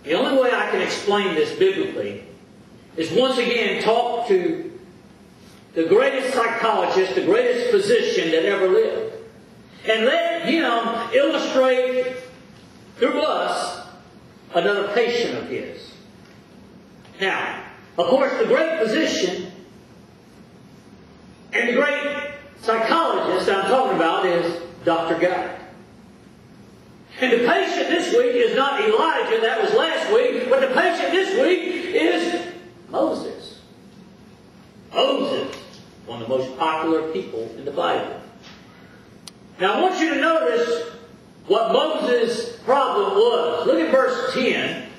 The only way I can explain this biblically is once again talk to the greatest psychologist, the greatest physician that ever lived. And let him illustrate through us another patient of his. Now, of course, the great physician and the great psychologist I'm talking about is Dr. Guy. And the patient this week is not Elijah, that was last week, but the patient this week is Moses. Moses, one of the most popular people in the Bible. Now I want you to notice what Moses' problem was. Look at verse 10.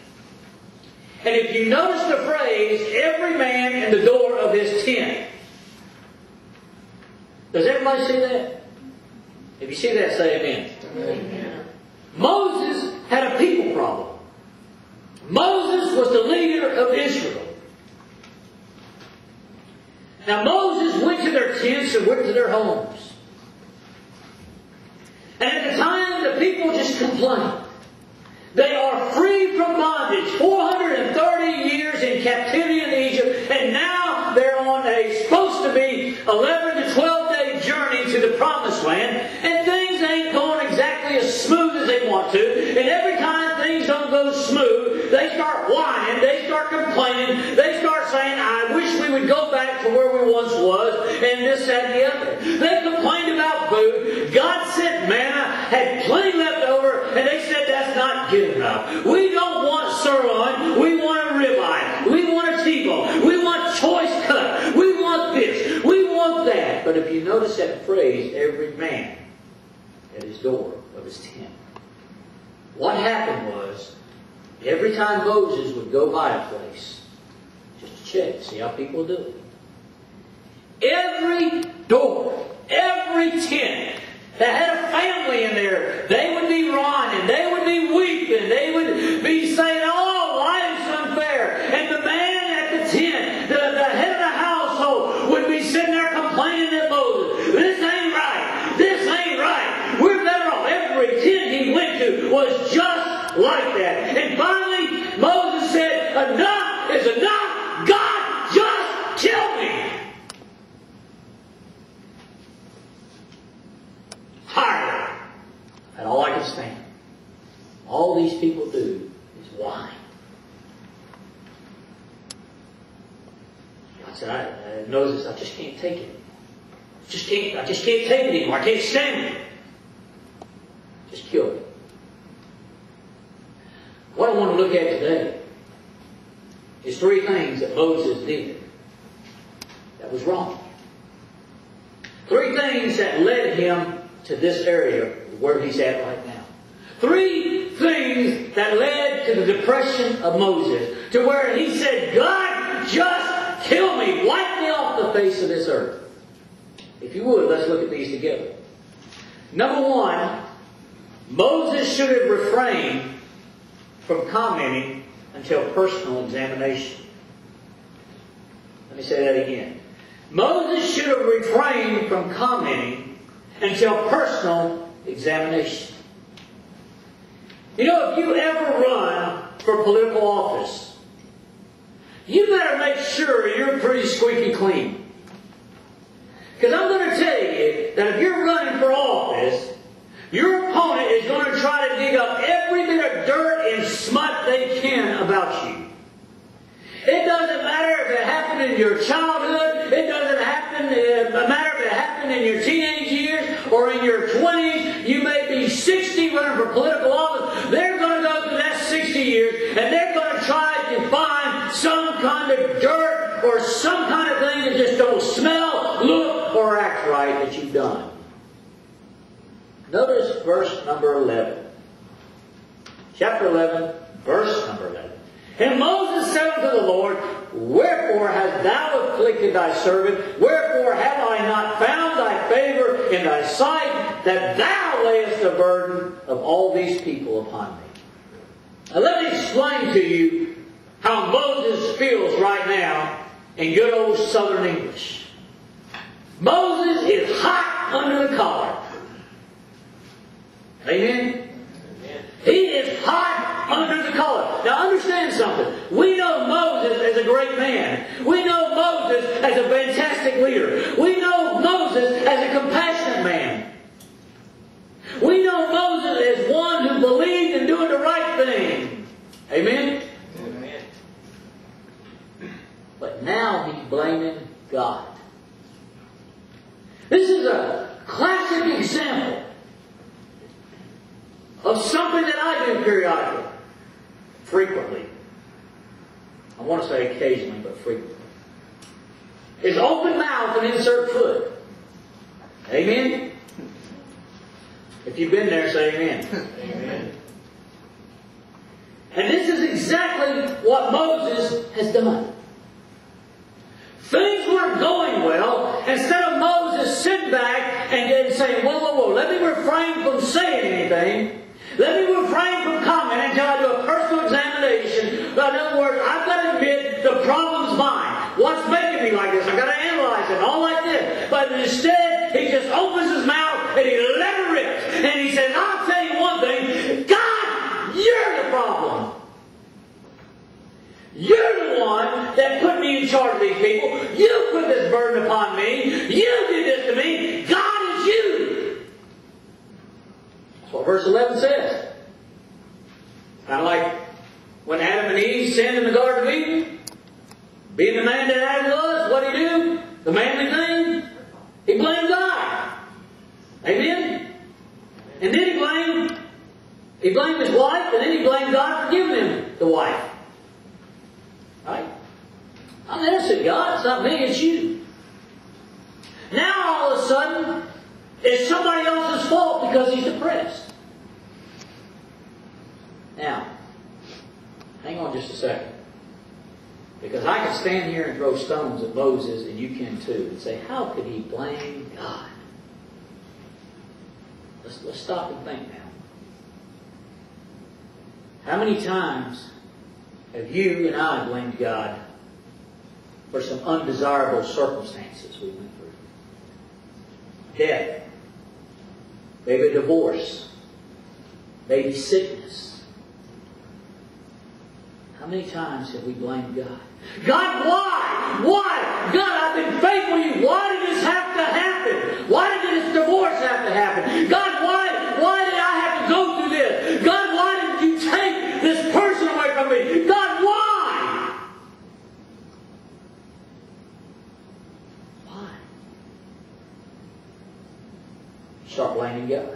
And if you notice the phrase, every man in the door of his tent. Does everybody see that? If you see that, say amen. Amen. Moses had a people problem. Moses was the leader of Israel. Now Moses went to their tents and went to their homes. And at the time, the people just complained. They are free from bondage. 430 years in captivity in Egypt. And now they're on a supposed to be 11 to 12 day journey to the promised land. And things ain't going exactly as smooth as they want to. And every time things don't go smooth, they start whining. They start complaining. They start saying, I wish we would go back to where we once was. And this, that, and the other. They complained about food. God sent manna, had plenty left over. And they said, that's not good enough. We don't want sirloin. We want a ribeye. We want a T-bone. We want choice cut. We want this. We want that. But if you notice that phrase, every man at his door of his tent. What happened was, every time Moses would go by a place, just to check, see how people do it. Every door, every tent that had a family in there, they would be whining, they would be weeping, they would be saying, oh, life's unfair. And the man at the tent, the head of the household, would be sitting there complaining at Moses, this ain't right, this ain't right, we're better off. Every tent he went to was just like that. And finally, Moses said, enough is enough, God, just kill me. Tired. And all I can stand. All these people do is whine. I said, Moses, I just can't take it. I just can't take it anymore. I can't stand it. Just kill me. What I want to look at today is three things that Moses did that was wrong. Three things that led him to this area where he's at right now. Three things that led to the depression of Moses, to where he said, God, just kill me, wipe me off the face of this earth. If you would, let's look at these together. Number one, Moses should have refrained from commenting until personal examination. Let me say that again. Moses should have refrained from commenting until personal examination. You know, if you ever run for political office, you better make sure you're pretty squeaky clean. Because I'm going to tell you that if you're running for office, your opponent is going to try to dig up every bit of dirt and smut they can about you. It doesn't matter if it happened in your childhood. It doesn't matter if it happened in your teenage years or in your 20s. You may be 60 running for political office. They're going to go through that 60 years and they're going to try to find some kind of dirt or some kind of thing that just don't smell, look, or act right that you've done. Notice verse number 11. Chapter 11, verse number 11. And Moses said unto the Lord, wherefore hast thou afflicted thy servant? Wherefore have I not found thy favor in thy sight, that thou layest the burden of all these people upon me? Now let me explain to you how Moses feels right now in good old Southern English. Moses is hot under the collar. Amen? He is hot under the collar. Now understand something. We know Moses as a great man. We know Moses as a fantastic leader. We know Moses as a compassionate man. We know Moses as one who believed in doing the right thing. Amen? Amen. But now he's blaming God. This is a classic example of something that I do periodically. Frequently. I want to say occasionally, but frequently. Is open mouth and insert foot. Amen? If you've been there, say amen. Amen. And this is exactly what Moses has done. Things weren't going well. Instead of Moses sitting back and saying, whoa, whoa, whoa, let me refrain from saying anything. Let me refrain from commenting until I do a personal examination. But in other words, I've got to admit the problem's mine. What's making me like this? I've got to analyze it, all like this. But instead, he just opens his mouth and he let it rip. And he says, I'll tell you one thing. God, you're the problem. You're the one that put me in charge of these people. You put this burden upon me. You did this to me. God is you. That's what verse 11 says. Kind of like when Adam and Eve sinned in the Garden of Eden. Being the man that Adam was, what did he do? The manly thing? He blamed God. Amen? And then he blamed his wife, and then he blamed God for giving him the wife. Right? I'm there to say, God, it's not me, it's you. Now all of a sudden, it's somebody else's fault because he's depressed. Now, hang on just a second. Because I can stand here and throw stones at Moses, and you can too, and say, how could he blame God? Let's stop and think now. How many times have you and I blamed God for some undesirable circumstances we went through? Death. Maybe a divorce. Maybe sickness. How many times have we blamed God? God, why? Why? God, I've been faithful to you. Why did this have to happen? Why did this divorce have to happen? God, why did I have to go through this? God, why did you take this person away from me? God, why? Why? Start blaming God.